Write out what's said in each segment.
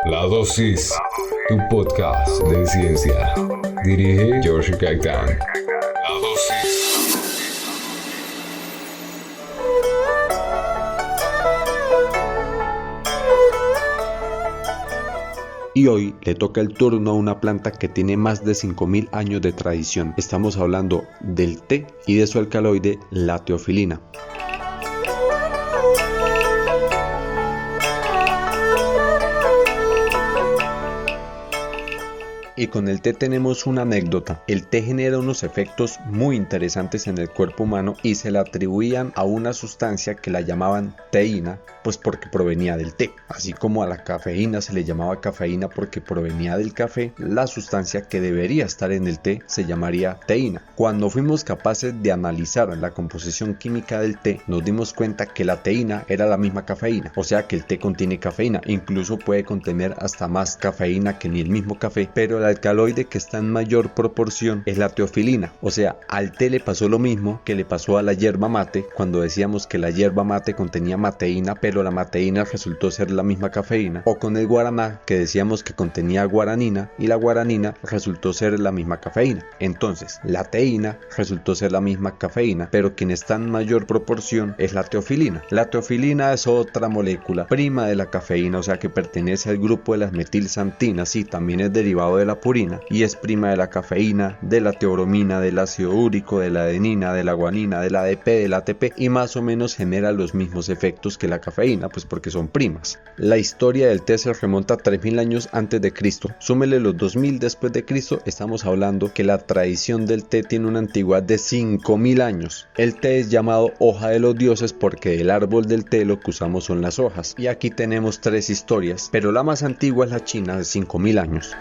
La Dosis, tu podcast de ciencia. Dirige George Gaitán. La Dosis. Y hoy le toca el turno a una planta que tiene más de 5000 años de tradición. Estamos hablando del té y de su alcaloide, la teofilina. Y con el té tenemos una anécdota. El té genera unos efectos muy interesantes en el cuerpo humano y se le atribuían a una sustancia que la llamaban teína, pues porque provenía del té. Así como a la cafeína se le llamaba cafeína porque provenía del café, la sustancia que debería estar en el té se llamaría teína. Cuando fuimos capaces de analizar la composición química del té, nos dimos cuenta que la teína era la misma cafeína, o sea que el té contiene cafeína, incluso puede contener hasta más cafeína que ni el mismo café, pero el alcaloide que está en mayor proporción es la teofilina. O sea, al té le pasó lo mismo que le pasó a la yerba mate cuando decíamos que la yerba mate contenía mateína, pero la mateína resultó ser la misma cafeína, o con el guaraná que decíamos que contenía guaranina y la guaranina resultó ser la misma cafeína. Entonces, la teína resultó ser la misma cafeína, pero quien está en mayor proporción es la teofilina. La teofilina es otra molécula prima de la cafeína, o sea que pertenece al grupo de las metilxantinas y también es derivado de la purina y es prima de la cafeína, de la teobromina, del ácido úrico, de la adenina, de la guanina, del ADP, del ATP y más o menos genera los mismos efectos que la cafeína, pues porque son primas. La historia del té se remonta a 3000 años antes de Cristo. Súmele los 2000 después de Cristo, estamos hablando que la tradición del té tiene una antigüedad de 5000 años. El té es llamado hoja de los dioses porque del árbol del té lo que usamos son las hojas. Y aquí tenemos tres historias, pero la más antigua es la china de 5000 años.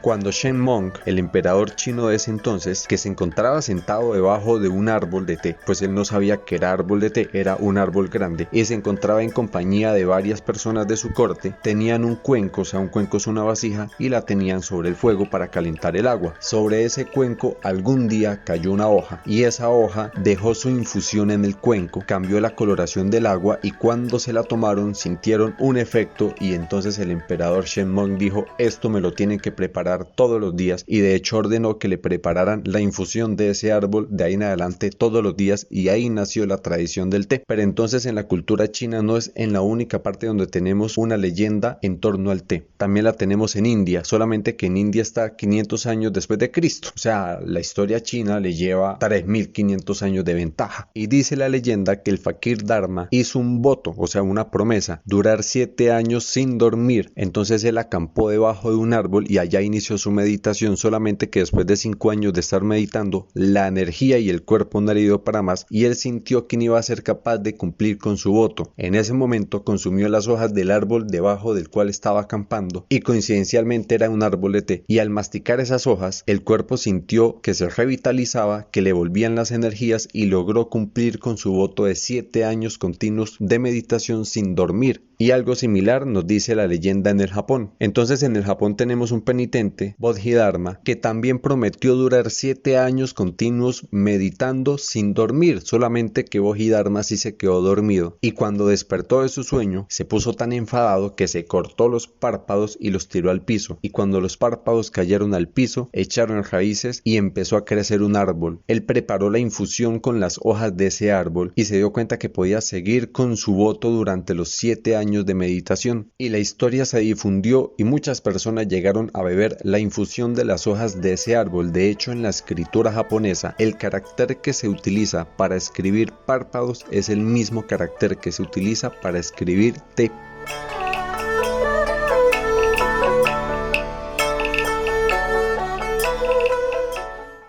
Cuando Shen Mong, el emperador chino de ese entonces, que se encontraba sentado debajo de un árbol de té, pues él no sabía que era árbol de té, era un árbol grande, y se encontraba en compañía de varias personas de su corte, tenían un cuenco, o sea un cuenco es una vasija, y la tenían sobre el fuego para calentar el agua. Sobre ese cuenco algún día cayó una hoja, y esa hoja dejó su infusión en el cuenco, cambió la coloración del agua, y cuando se la tomaron sintieron un efecto, y entonces el emperador Shen Mong dijo, esto me lo tienen que preparar todos los días, y de hecho ordenó que le prepararan la infusión de ese árbol de ahí en adelante todos los días, y ahí nació la tradición del té. Pero entonces en la cultura china no es en la única parte donde tenemos una leyenda en torno al té, también la tenemos en India, solamente que en India está 500 años después de Cristo, o sea la historia china le lleva 3500 años de ventaja, y dice la leyenda que el fakir Dharma hizo un voto, o sea una promesa, durar 7 años sin dormir. Entonces él acampó debajo de un árbol y allá inició su meditación, solamente que después de 5 años de estar meditando, la energía y el cuerpo no le dio para más y él sintió que no iba a ser capaz de cumplir con su voto. En ese momento consumió las hojas del árbol debajo del cual estaba acampando y coincidencialmente era un árbol de té, y al masticar esas hojas el cuerpo sintió que se revitalizaba, que le volvían las energías y logró cumplir con su voto de 7 años continuos de meditación sin dormir. Y algo similar nos dice la leyenda en el Japón. Entonces en el Japón tenemos un penitente, Bodhidharma, que también prometió durar 7 años continuos meditando sin dormir, solamente que Bodhidharma sí se quedó dormido, y cuando despertó de su sueño se puso tan enfadado que se cortó los párpados y los tiró al piso, y cuando los párpados cayeron al piso echaron raíces y empezó a crecer un árbol. Él preparó la infusión con las hojas de ese árbol y se dio cuenta que podía seguir con su voto durante los 7 años de meditación, y la historia se difundió y muchas personas llegaron a beber la infusión de las hojas de ese árbol. De hecho, en la escritura japonesa el carácter que se utiliza para escribir párpados es el mismo carácter que se utiliza para escribir té.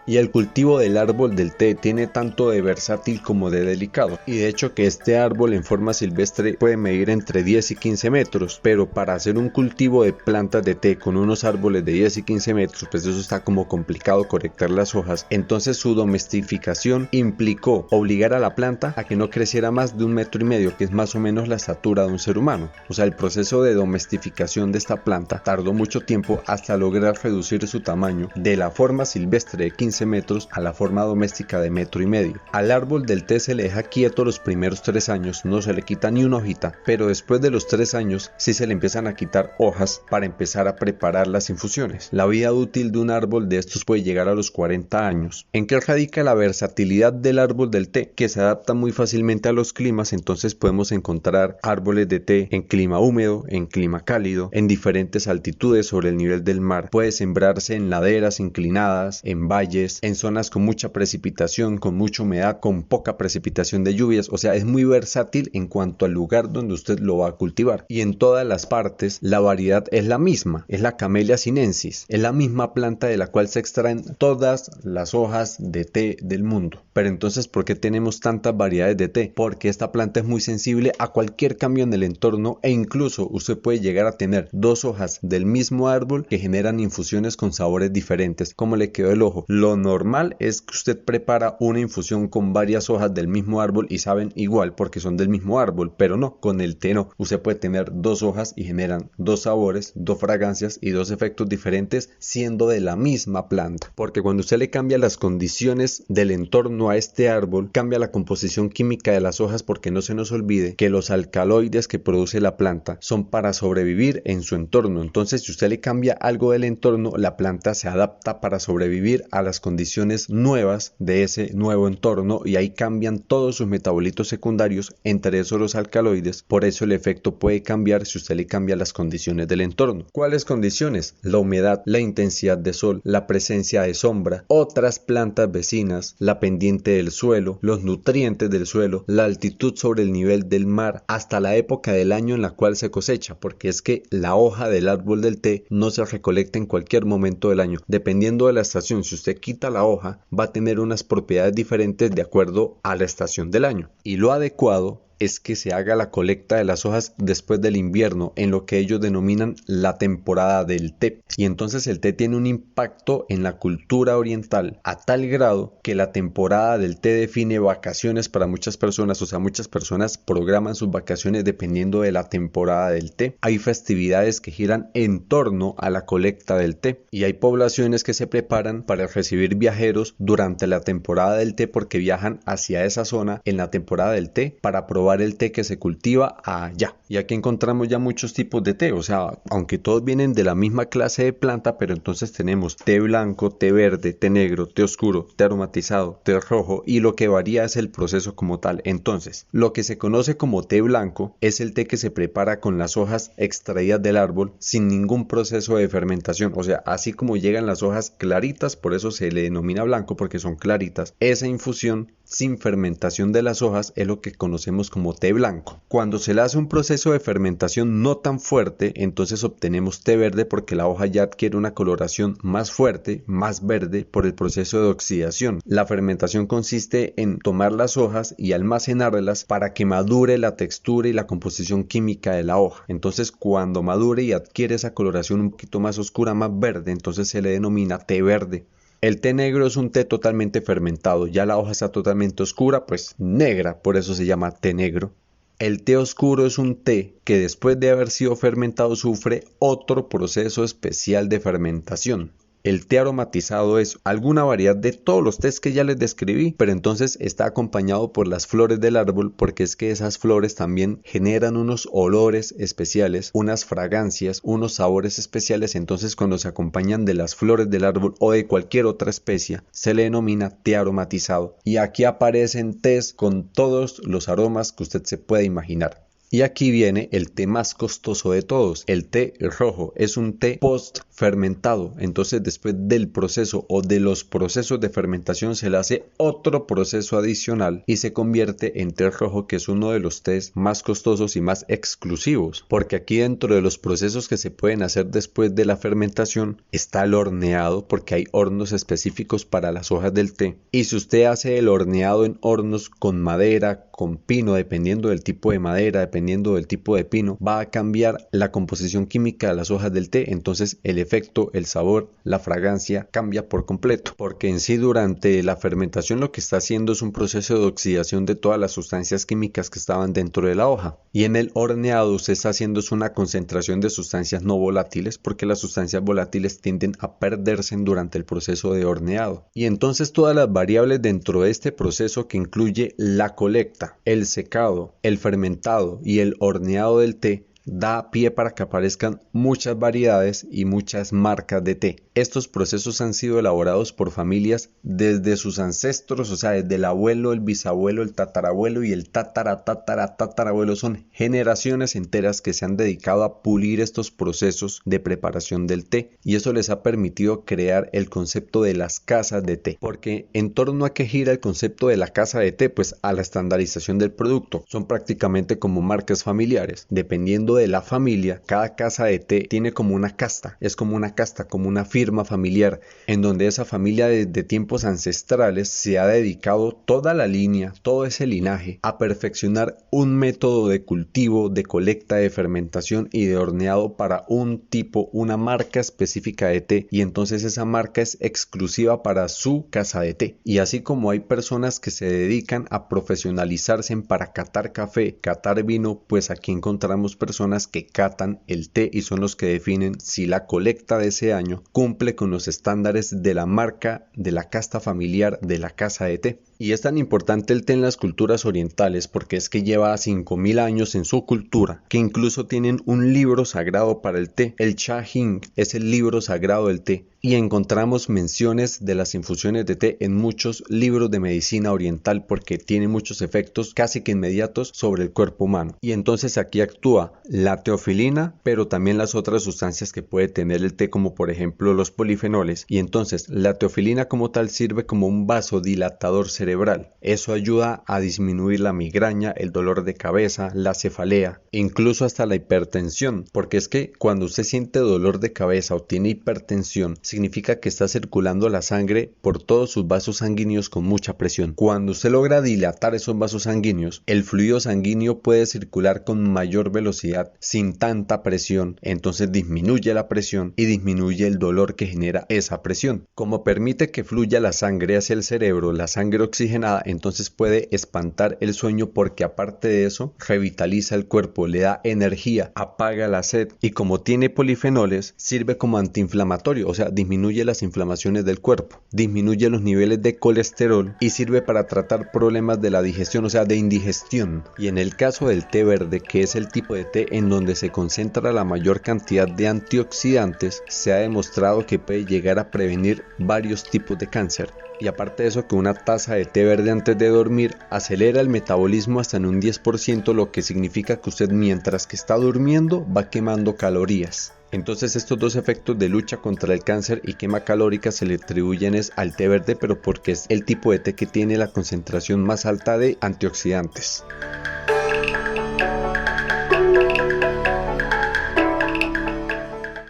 Y el cultivo del árbol del té tiene tanto de versátil como de delicado, y de hecho que este árbol en forma silvestre puede medir entre 10 y 15 metros, pero para hacer un cultivo de plantas de té con unos árboles de 10 y 15 metros, pues eso está como complicado correctar las hojas. Entonces su domesticación implicó obligar a la planta a que no creciera más de 1,5 metros, que es más o menos la estatura de un ser humano. O sea, el proceso de domesticación de esta planta tardó mucho tiempo hasta lograr reducir su tamaño de la forma silvestre de 15 15 metros a la forma doméstica de 1,5 metros. Al árbol del té se le deja quieto los primeros 3 años, no se le quita ni una hojita, pero después de los 3 años sí se le empiezan a quitar hojas para empezar a preparar las infusiones. La vida útil de un árbol de estos puede llegar a los 40 años. ¿En qué radica la versatilidad del árbol del té? Que se adapta muy fácilmente a los climas, entonces podemos encontrar árboles de té en clima húmedo, en clima cálido, en diferentes altitudes sobre el nivel del mar. Puede sembrarse en laderas inclinadas, en valles, en zonas con mucha precipitación, con mucha humedad, con poca precipitación de lluvias, o sea, es muy versátil en cuanto al lugar donde usted lo va a cultivar. Y en todas las partes la variedad es la misma, es la Camellia sinensis, es la misma planta de la cual se extraen todas las hojas de té del mundo. Pero entonces, ¿por qué tenemos tantas variedades de té? Porque esta planta es muy sensible a cualquier cambio en el entorno e incluso usted puede llegar a tener 2 hojas del mismo árbol que generan infusiones con sabores diferentes. ¿Cómo le quedó el ojo? Lo normal es que usted prepara una infusión con varias hojas del mismo árbol y saben igual porque son del mismo árbol, pero no, con el té no. Usted puede tener 2 hojas y generan 2 sabores, 2 fragancias y 2 efectos diferentes siendo de la misma planta. Porque cuando usted le cambia las condiciones del entorno a este árbol, cambia la composición química de las hojas, porque no se nos olvide que los alcaloides que produce la planta son para sobrevivir en su entorno. Entonces, si usted le cambia algo del entorno, la planta se adapta para sobrevivir a las condiciones nuevas de ese nuevo entorno y ahí cambian todos sus metabolitos secundarios, entre esos los alcaloides. Por eso el efecto puede cambiar si usted le cambia las condiciones del entorno. ¿Cuáles condiciones? La humedad, la intensidad de sol, la presencia de sombra, otras plantas vecinas, la pendiente del suelo, los nutrientes del suelo, la altitud sobre el nivel del mar, hasta la época del año en la cual se cosecha, porque es que la hoja del árbol del té no se recolecta en cualquier momento del año. Dependiendo de la estación, si usted quita la hoja, va a tener unas propiedades diferentes de acuerdo a la estación del año. Y lo adecuado es que se haga la colecta de las hojas después del invierno, en lo que ellos denominan la temporada del té. Y entonces el té tiene un impacto en la cultura oriental a tal grado que la temporada del té define vacaciones para muchas personas. O sea, muchas personas programan sus vacaciones dependiendo de la temporada del té. Hay festividades que giran en torno a la colecta del té y hay poblaciones que se preparan para recibir viajeros durante la temporada del té, porque viajan hacia esa zona en la temporada del té para probar el té que se cultiva allá. Y aquí encontramos ya muchos tipos de té, o sea, aunque todos vienen de la misma clase de planta, pero entonces tenemos té blanco, té verde, té negro, té oscuro, té aromatizado, té rojo, y lo que varía es el proceso como tal. Entonces, lo que se conoce como té blanco es el té que se prepara con las hojas extraídas del árbol sin ningún proceso de fermentación, o sea, así como llegan las hojas claritas, por eso se le denomina blanco, porque son claritas. Esa infusión sin fermentación de las hojas es lo que conocemos como té blanco. Cuando se le hace un proceso de fermentación no tan fuerte, entonces obtenemos té verde, porque la hoja ya adquiere una coloración más fuerte, más verde, por el proceso de oxidación. La fermentación consiste en tomar las hojas y almacenarlas para que madure la textura y la composición química de la hoja. Entonces, cuando madure y adquiere esa coloración un poquito más oscura, más verde, entonces se le denomina té verde. El té negro es un té totalmente fermentado, ya la hoja está totalmente oscura, pues negra, por eso se llama té negro. El té oscuro es un té que después de haber sido fermentado sufre otro proceso especial de fermentación. El té aromatizado es alguna variedad de todos los tés que ya les describí, pero entonces está acompañado por las flores del árbol, porque es que esas flores también generan unos olores especiales, unas fragancias, unos sabores especiales. Entonces, cuando se acompañan de las flores del árbol o de cualquier otra especie, se le denomina té aromatizado. Y aquí aparecen tés con todos los aromas que usted se puede imaginar. Y aquí viene el té más costoso de todos, el té rojo. Es un té post fermentado, entonces después del proceso o de los procesos de fermentación se le hace otro proceso adicional y se convierte en té rojo, que es uno de los tés más costosos y más exclusivos, porque aquí dentro de los procesos que se pueden hacer después de la fermentación está el horneado, porque hay hornos específicos para las hojas del té. Y si usted hace el horneado en hornos con madera, con pino, dependiendo del tipo de madera, dependiendo del tipo de pino, va a cambiar la composición química de las hojas del té. Entonces el efecto, el sabor, la fragancia cambia por completo, porque en sí durante la fermentación lo que está haciendo es un proceso de oxidación de todas las sustancias químicas que estaban dentro de la hoja. Y en el horneado usted está haciendo es una concentración de sustancias no volátiles, porque las sustancias volátiles tienden a perderse durante el proceso de horneado. Y entonces todas las variables dentro de este proceso, que incluye la colecta, el secado, el fermentado y el horneado del té, da pie para que aparezcan muchas variedades y muchas marcas de té. Estos procesos han sido elaborados por familias desde sus ancestros, o sea, desde el abuelo, el bisabuelo, el tatarabuelo y el tatarabuelo. Son generaciones enteras que se han dedicado a pulir estos procesos de preparación del té, y eso les ha permitido crear el concepto de las casas de té. Porque en torno a qué gira el concepto de la casa de té, pues a la estandarización del producto. Son prácticamente como marcas familiares. Dependiendo de la familia, cada casa de té tiene como una casta, es como una casta, como una firma familiar, en donde esa familia desde tiempos ancestrales se ha dedicado toda la línea, todo ese linaje, a perfeccionar un método de cultivo, de colecta, de fermentación y de horneado para un tipo, una marca específica de té, y entonces esa marca es exclusiva para su casa de té. Y así como hay personas que se dedican a profesionalizarse para catar café, catar vino, pues aquí encontramos personas que catan el té y son los que definen si la colecta de ese año cumple con los estándares de la marca, de la casta familiar, de la casa de té. Y es tan importante el té en las culturas orientales porque es que lleva 5000 años en su cultura, que incluso tienen un libro sagrado para el té. El Cha Hing es el libro sagrado del té, y encontramos menciones de las infusiones de té en muchos libros de medicina oriental porque tiene muchos efectos casi que inmediatos sobre el cuerpo humano. Y entonces aquí actúa la teofilina, pero también las otras sustancias que puede tener el té, como por ejemplo los polifenoles. Y entonces la teofilina como tal sirve como un vasodilatador cerebral. Eso ayuda a disminuir la migraña, el dolor de cabeza, la cefalea, incluso hasta la hipertensión, porque es que cuando usted siente dolor de cabeza o tiene hipertensión, significa que está circulando la sangre por todos sus vasos sanguíneos con mucha presión. Cuando usted logra dilatar esos vasos sanguíneos, el fluido sanguíneo puede circular con mayor velocidad sin tanta presión, entonces disminuye la presión y disminuye el dolor que genera esa presión. Como permite que fluya la sangre hacia el cerebro, la sangre oxigenada, entonces puede espantar el sueño, porque aparte de eso revitaliza el cuerpo, le da energía, apaga la sed, y como tiene polifenoles sirve como antiinflamatorio, o sea, disminuye las inflamaciones del cuerpo, disminuye los niveles de colesterol y sirve para tratar problemas de la digestión, o sea, de indigestión. Y en el caso del té verde, que es el tipo de té en donde se concentra la mayor cantidad de antioxidantes, se ha demostrado que puede llegar a prevenir varios tipos de cáncer. Y aparte de eso, que una taza de té verde antes de dormir acelera el metabolismo hasta en un 10%, lo que significa que usted mientras que está durmiendo va quemando calorías. Entonces estos dos efectos de lucha contra el cáncer y quema calórica se le atribuyen al té verde, pero porque es el tipo de té que tiene la concentración más alta de antioxidantes.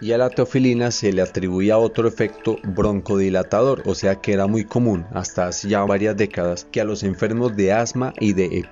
Y a la teofilina se le atribuía otro efecto broncodilatador, o sea que era muy común hasta hace ya varias décadas que a los enfermos de asma y de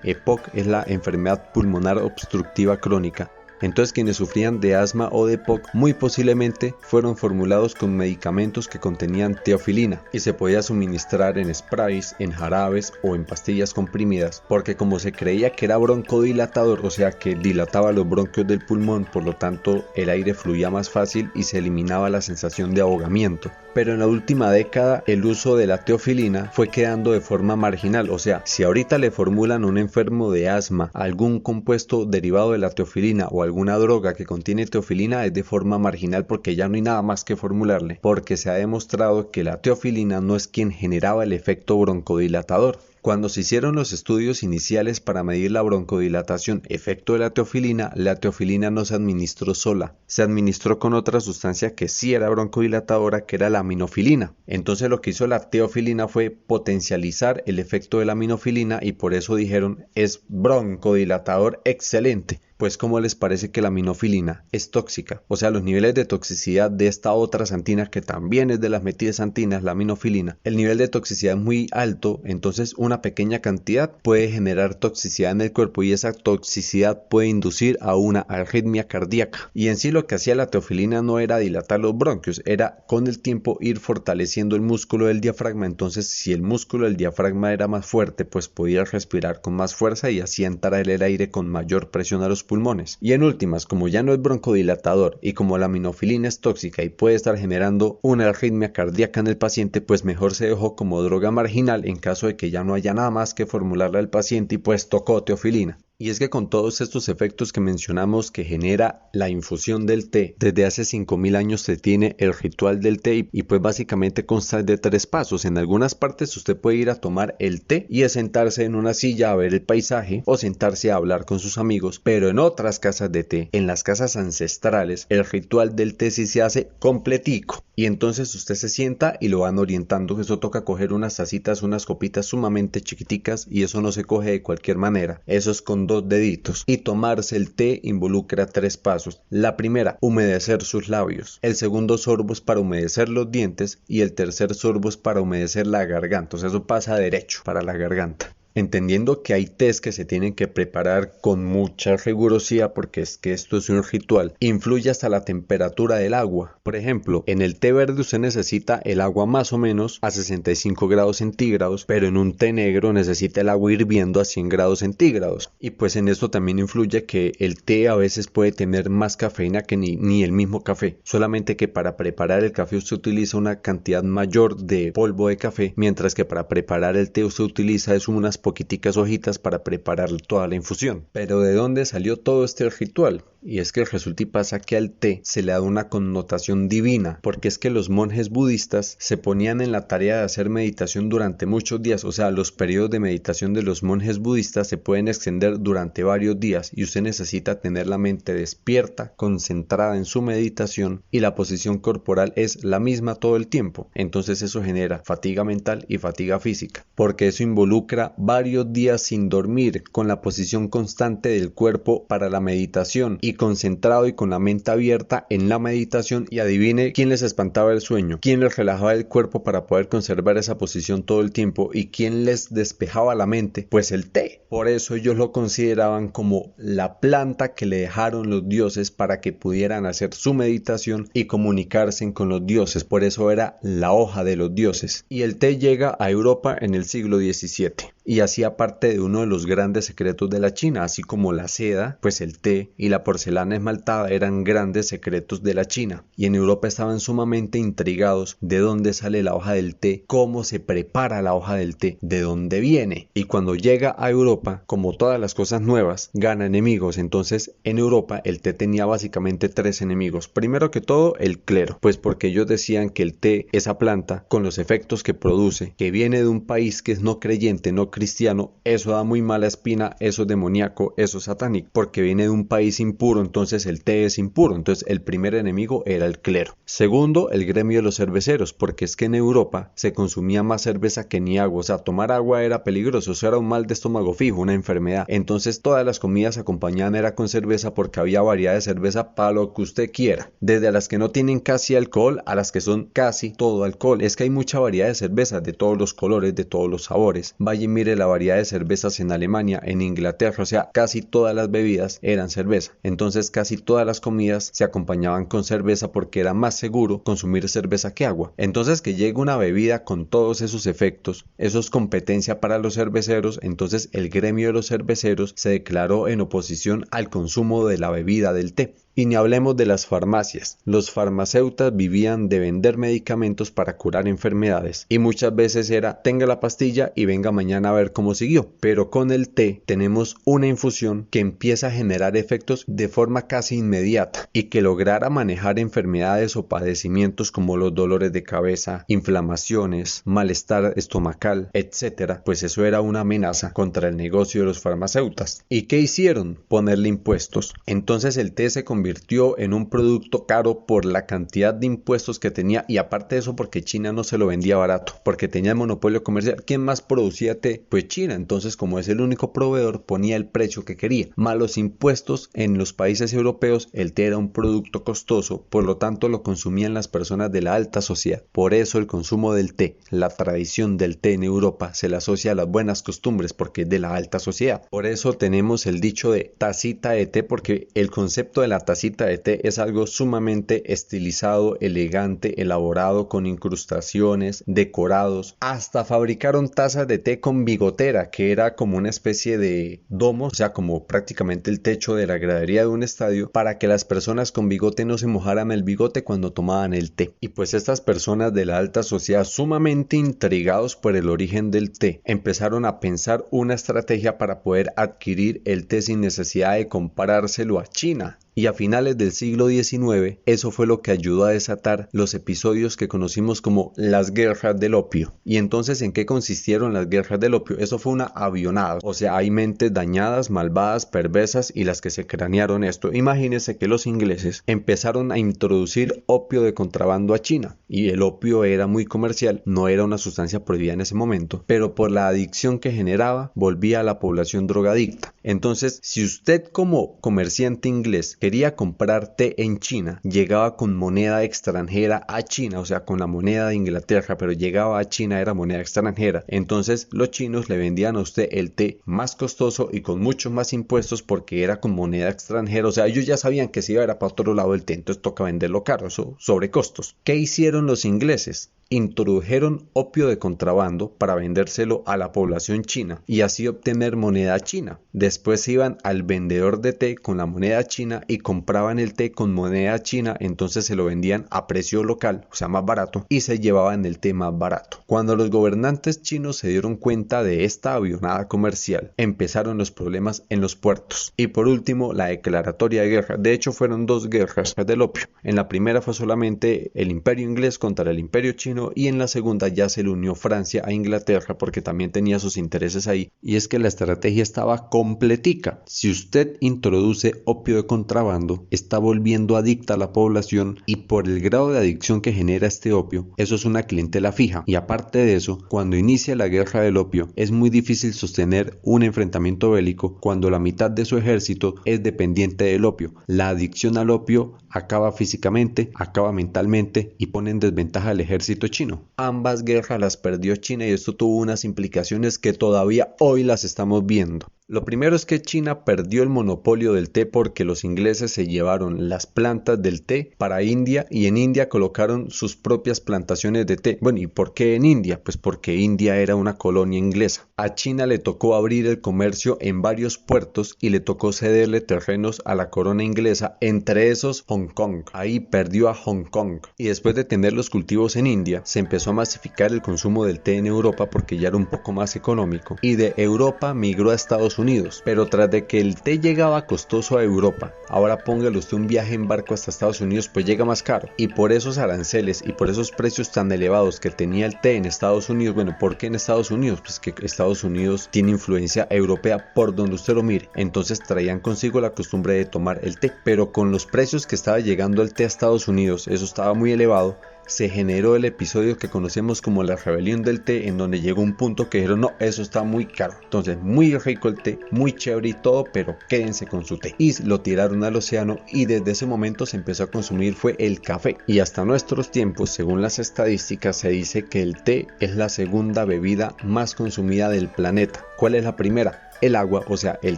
EPOC es la enfermedad pulmonar obstructiva crónica, entonces quienes sufrían de asma o de EPOC muy posiblemente fueron formulados con medicamentos que contenían teofilina y se podía suministrar en sprays, en jarabes o en pastillas comprimidas, porque como se creía que era broncodilatador, o sea que dilataba los bronquios del pulmón, por lo tanto el aire fluía más fácil y se eliminaba la sensación de ahogamiento. Pero en la última década el uso de la teofilina fue quedando de forma marginal, o sea, si ahorita le formulan a un enfermo de asma algún compuesto derivado de la teofilina o alguna droga que contiene teofilina, es de forma marginal porque ya no hay nada más que formularle, porque se ha demostrado que la teofilina no es quien generaba el efecto broncodilatador. Cuando se hicieron los estudios iniciales para medir la broncodilatación efecto de la teofilina no se administró sola, se administró con otra sustancia que sí era broncodilatadora, que era la aminofilina. Entonces lo que hizo la teofilina fue potencializar el efecto de la aminofilina y por eso dijeron es broncodilatador excelente, Pues ¿cómo les parece que la minofilina es tóxica? O sea, los niveles de toxicidad de esta otra xantina, que también es de las metidexantinas, la minofilina, el nivel de toxicidad es muy alto, entonces una pequeña cantidad puede generar toxicidad en el cuerpo y esa toxicidad puede inducir a una arritmia cardíaca. Y en sí lo que hacía la teofilina no era dilatar los bronquios, era con el tiempo ir fortaleciendo el músculo del diafragma. Entonces si el músculo del diafragma era más fuerte, pues podía respirar con más fuerza y así entrar el aire con mayor presión a los pulmones. Y en últimas, como ya no es broncodilatador y como la minofilina es tóxica y puede estar generando una arritmia cardíaca en el paciente, pues mejor se dejó como droga marginal en caso de que ya no haya nada más que formularla al paciente y pues tocó teofilina. Y es que con todos estos efectos que mencionamos que genera la infusión del té, desde hace 5000 años se tiene el ritual del té y pues básicamente consta de 3 pasos. En algunas partes usted puede ir a tomar el té y es sentarse en una silla a ver el paisaje o sentarse a hablar con sus amigos, pero en otras casas de té, en las casas ancestrales, el ritual del té sí se hace completico. Y entonces usted se sienta y lo van orientando. Eso toca coger unas tacitas, unas copitas sumamente chiquiticas y eso no se coge de cualquier manera. Eso es con 2 deditos. Y tomarse el té involucra 3 pasos. La primera, humedecer sus labios. El segundo sorbo es para humedecer los dientes y el tercer sorbo es para humedecer la garganta. O sea, eso pasa derecho para la garganta. Entendiendo que hay tés que se tienen que preparar con mucha rigurosidad porque es que esto es un ritual, influye hasta la temperatura del agua. Por ejemplo, en el té verde usted necesita el agua más o menos a 65 grados centígrados, pero en un té negro necesita el agua hirviendo a 100 grados centígrados. Y pues en esto también influye que el té a veces puede tener más cafeína que ni el mismo café, solamente que para preparar el café usted utiliza una cantidad mayor de polvo de café, mientras que para preparar el té usted utiliza unas poquiticas hojitas para preparar toda la infusión. Pero ¿de dónde salió todo este ritual? Y es que resulta y pasa que al té se le da una connotación divina, porque es que los monjes budistas se ponían en la tarea de hacer meditación durante muchos días. O sea, los periodos de meditación de los monjes budistas se pueden extender durante varios días y usted necesita tener la mente despierta, concentrada en su meditación, y la posición corporal es la misma todo el tiempo. Entonces eso genera fatiga mental y fatiga física, porque eso involucra varios días sin dormir, con la posición constante del cuerpo para la meditación y concentrado y con la mente abierta en la meditación. Y adivine quién les espantaba el sueño, quién les relajaba el cuerpo para poder conservar esa posición todo el tiempo y quién les despejaba la mente, pues el té. Por eso ellos lo consideraban como la planta que le dejaron los dioses para que pudieran hacer su meditación y comunicarse con los dioses. Por eso era la hoja de los dioses. Y el té llega a Europa en el siglo XVII y hacía parte de uno de los grandes secretos de la China, así como la seda, pues el té y la porcelana esmaltada eran grandes secretos de la China. Y en Europa estaban sumamente intrigados de dónde sale la hoja del té, cómo se prepara la hoja del té, de dónde viene. Y cuando llega a Europa, como todas las cosas nuevas, gana enemigos. Entonces en Europa el té tenía básicamente 3 enemigos. Primero que todo, el clero, pues porque ellos decían que el té, esa planta, con los efectos que produce, que viene de un país que es no creyente, no cristiano, eso da muy mala espina, eso es demoníaco, eso es satánico, porque viene de un país impuro. Entonces el té es impuro. Entonces el primer enemigo era el clero. Segundo, el gremio de los cerveceros, porque es que en Europa se consumía más cerveza que ni agua. O sea, tomar agua era peligroso, eso era un mal de estómago fijo, una enfermedad. Entonces todas las comidas acompañaban era con cerveza, porque había variedad de cerveza para lo que usted quiera, desde a las que no tienen casi alcohol a las que son casi todo alcohol. Es que hay mucha variedad de cervezas de todos los colores, de todos los sabores. Vaya y mire la variedad de cervezas en Alemania, en Inglaterra. O sea, casi todas las bebidas eran cerveza. Entonces casi todas las comidas se acompañaban con cerveza porque era más seguro consumir cerveza que agua. Entonces que llegue una bebida con todos esos efectos, eso es competencia para los cerveceros. Entonces el gremio de los cerveceros se declaró en oposición al consumo de la bebida del té. Y ni hablemos de las farmacias. Los farmacéutas vivían de vender medicamentos para curar enfermedades y muchas veces era tenga la pastilla y venga mañana a ver cómo siguió. Pero con el té tenemos una infusión que empieza a generar efectos de forma casi inmediata y que lograra manejar enfermedades o padecimientos como los dolores de cabeza, inflamaciones, malestar estomacal, etc. Pues eso era una amenaza contra el negocio de los farmacéutas. ¿Y qué hicieron? Ponerle impuestos. Entonces el té se convirtió convirtió en un producto caro por la cantidad de impuestos que tenía y aparte de eso porque China no se lo vendía barato, porque tenía el monopolio comercial. ¿Quién más producía té? Pues China. Entonces, como es el único proveedor, ponía el precio que quería. Más los impuestos en los países europeos, el té era un producto costoso, por lo tanto lo consumían las personas de la alta sociedad. Por eso el consumo del té, la tradición del té en Europa se le asocia a las buenas costumbres porque es de la alta sociedad. Por eso tenemos el dicho de tacita de té, porque el concepto de la tacita de té es algo sumamente estilizado, elegante, elaborado con incrustaciones, decorados. Hasta fabricaron tazas de té con bigotera, que era como una especie de domo, o sea, como prácticamente el techo de la gradería de un estadio, para que las personas con bigote no se mojaran el bigote cuando tomaban el té. Y pues estas personas de la alta sociedad, sumamente intrigados por el origen del té, empezaron a pensar una estrategia para poder adquirir el té sin necesidad de comparárselo a China. Y a finales del siglo XIX, eso fue lo que ayudó a desatar los episodios que conocimos como las guerras del opio. Y entonces, ¿en qué consistieron las guerras del opio? Eso fue una avionada, o sea, hay mentes dañadas, malvadas, perversas y las que se cranearon esto. Imagínense que los ingleses empezaron a introducir opio de contrabando a China, y el opio era muy comercial, no era una sustancia prohibida en ese momento, pero por la adicción que generaba, volvía a la población drogadicta. Entonces, si usted como comerciante inglés quería comprar té en China, llegaba con moneda extranjera a China, o sea, con la moneda de Inglaterra, pero llegaba a China, era moneda extranjera. Entonces los chinos le vendían a usted el té más costoso y con muchos más impuestos porque era con moneda extranjera. O sea, ellos ya sabían que se iba a ir para otro lado el té, entonces toca venderlo caro, eso sobre costos. ¿Qué hicieron los ingleses? Introdujeron opio de contrabando para vendérselo a la población china y así obtener moneda china. Después iban al vendedor de té con la moneda china y compraban el té con moneda china, entonces se lo vendían a precio local, o sea más barato, y se llevaban el té más barato. Cuando los gobernantes chinos se dieron cuenta de esta avionada comercial, empezaron los problemas en los puertos. Y por último, la declaratoria de guerra. De hecho, fueron dos guerras del opio. En la primera fue solamente el imperio inglés contra el imperio chino y en la segunda ya se le unió Francia a Inglaterra porque también tenía sus intereses ahí. Y es que la estrategia estaba completica. Si usted introduce opio de contrabando, está volviendo adicta a la población y por el grado de adicción que genera este opio, eso es una clientela fija. Y aparte de eso, cuando inicia la guerra del opio, es muy difícil sostener un enfrentamiento bélico cuando la mitad de su ejército es dependiente del opio. La adicción al opio acaba físicamente, acaba mentalmente y pone en desventaja al ejército chino. Ambas guerras las perdió China y esto tuvo unas implicaciones que todavía hoy las estamos viendo. Lo primero es que China perdió el monopolio del té porque los ingleses se llevaron las plantas del té para India y en India colocaron sus propias plantaciones de té. Bueno, ¿y por qué en India? Pues porque India era una colonia inglesa. A China le tocó abrir el comercio en varios puertos y le tocó cederle terrenos a la corona inglesa, entre esos Hong Kong. Ahí perdió a Hong Kong. Y después de tener los cultivos en India, se empezó a masificar el consumo del té en Europa porque ya era un poco más económico. Y de Europa migró a Estados Unidos, pero tras de que el té llegaba costoso a Europa, ahora póngale usted un viaje en barco hasta Estados Unidos, pues llega más caro. Y por esos aranceles y por esos precios tan elevados que tenía el té en Estados Unidos, bueno, ¿por qué en Estados Unidos? Pues que Estados Unidos tiene influencia europea por donde usted lo mire, entonces traían consigo la costumbre de tomar el té, pero con los precios que estaba llegando el té a Estados Unidos, eso estaba muy elevado. Se generó el episodio que conocemos como la rebelión del té, en donde llegó un punto que dijeron no, eso está muy caro, entonces muy rico el té, muy chévere y todo, pero quédense con su té, y lo tiraron al océano y desde ese momento se empezó a consumir fue el café. Y hasta nuestros tiempos, según las estadísticas, se dice que el té es la segunda bebida más consumida del planeta. ¿Cuál es la primera? El agua, o sea, el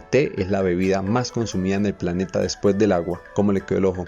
té es la bebida más consumida en el planeta después del agua. ¿Cómo le quedó el ojo?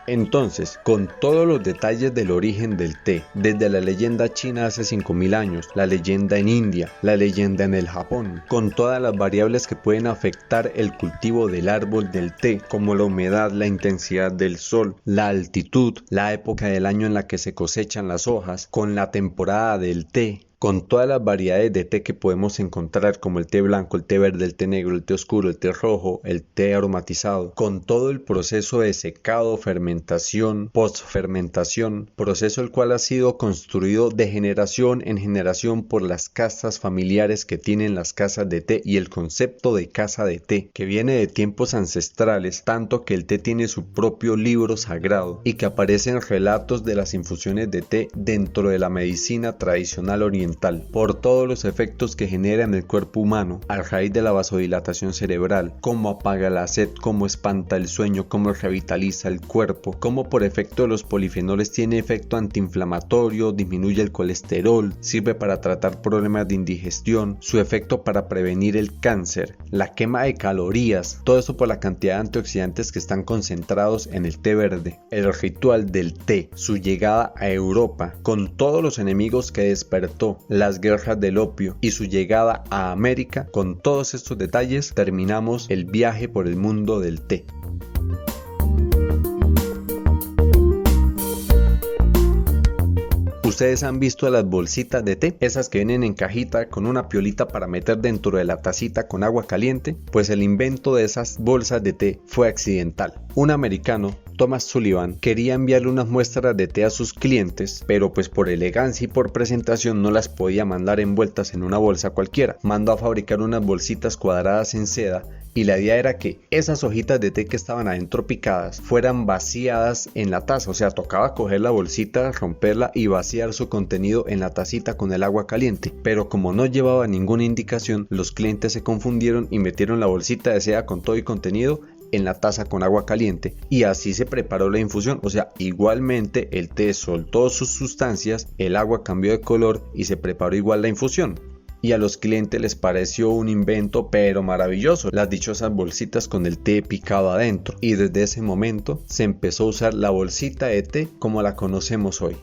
Entonces, con todos los detalles del origen del té, desde la leyenda china hace 5000 años, la leyenda en India, la leyenda en el Japón, con todas las variables que pueden afectar el cultivo del árbol del té, como la humedad, la intensidad del sol, la altitud, la época del año en la que se cosechan las hojas, con la temporada del té, con todas las variedades de té que podemos encontrar, como el té blanco, el té verde, el té negro, el té oscuro, el té rojo, el té aromatizado, con todo el proceso de secado, fermentación, postfermentación, proceso el cual ha sido construido de generación en generación por las casas familiares que tienen las casas de té, y el concepto de casa de té que viene de tiempos ancestrales, tanto que el té tiene su propio libro sagrado y que aparecen relatos de las infusiones de té dentro de la medicina tradicional oriental, por todos los efectos que genera en el cuerpo humano a raíz de la vasodilatación cerebral, cómo apaga la sed, cómo espanta el sueño, cómo revitaliza el cuerpo, cómo por efecto de los polifenoles tiene efecto antiinflamatorio, disminuye el colesterol, sirve para tratar problemas de indigestión, su efecto para prevenir el cáncer, la quema de calorías, todo eso por la cantidad de antioxidantes que están concentrados en el té verde. El ritual del té, su llegada a Europa con todos los enemigos que despertó, las guerras del opio y su llegada a América. Con todos estos detalles terminamos el viaje por el mundo del té. ¿Ustedes han visto las bolsitas de té? Esas que vienen en cajita con una piolita para meter dentro de la tacita con agua caliente. Pues el invento de esas bolsas de té fue accidental. Un americano, Thomas Sullivan, quería enviarle unas muestras de té a sus clientes, pero pues por elegancia y por presentación no las podía mandar envueltas en una bolsa cualquiera. Mandó a fabricar unas bolsitas cuadradas en seda, y la idea era que esas hojitas de té que estaban adentro picadas fueran vaciadas en la taza. O sea, tocaba coger la bolsita, romperla y vaciar su contenido en la tacita con el agua caliente. Pero como no llevaba ninguna indicación, los clientes se confundieron y metieron la bolsita de seda con todo y contenido en la taza con agua caliente, y así se preparó la infusión. O sea, igualmente el té soltó sus sustancias, el agua cambió de color y se preparó igual la infusión. Y a los clientes les pareció un invento pero maravilloso, las dichosas bolsitas con el té picado adentro, y desde ese momento se empezó a usar la bolsita de té como la conocemos hoy.